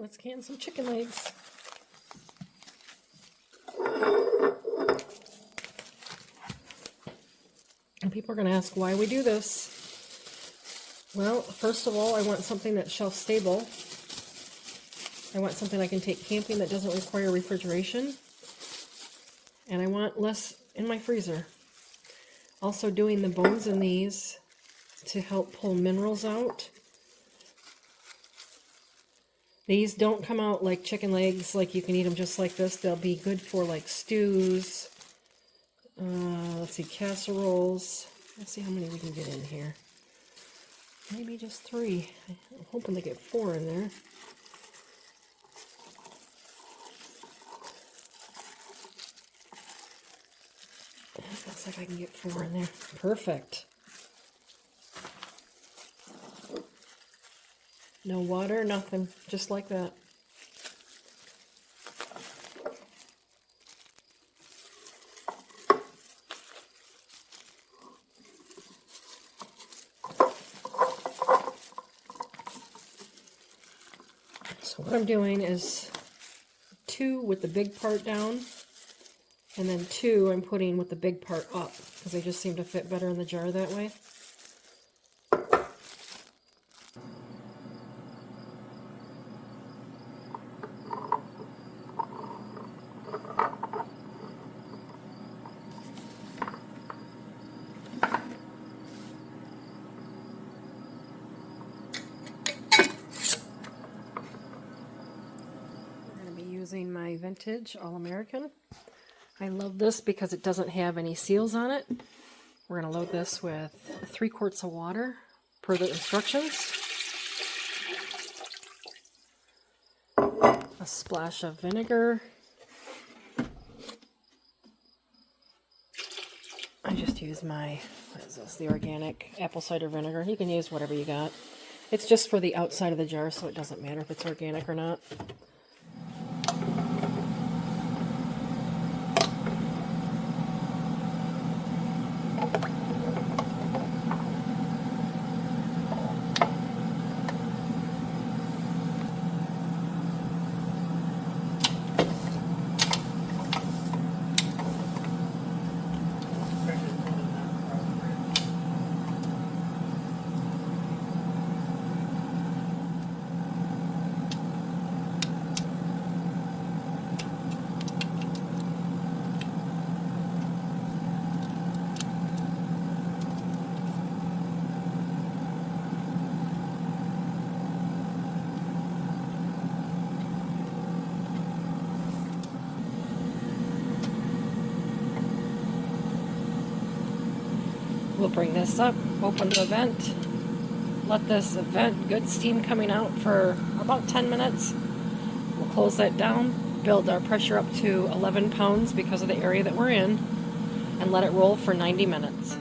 Let's can some chicken legs. And people are going to ask why we do this. Well, first of all, I want something that's shelf stable. I want something I can take camping that doesn't require refrigeration. And I want less in my freezer. Also doing the bones in these to help pull minerals out. These don't come out like chicken legs, like you can eat them just like this. They'll be good for like stews. Let's see, casseroles. Let's see how many we can get in here. Maybe just 3. I'm hoping to get 4 in there. Looks like I can get 4 in there. Perfect. No water, nothing. Just like that. So what I'm doing is 2 with the big part down, and then 2 I'm putting with the big part up, because they just seem to fit better in the jar that way. Using my vintage All-American. I love this because it doesn't have any seals on it. We're going to load this with 3 quarts of water per the instructions. A splash of vinegar. I just use my, what is this, the organic apple cider vinegar. You can use whatever you got. It's just for the outside of the jar, so it doesn't matter if it's organic or not. We'll bring this up, open the vent, let this vent, good steam coming out for about 10 minutes. We'll close that down, build our pressure up to 11 pounds because of the area that we're in, and let it roll for 90 minutes.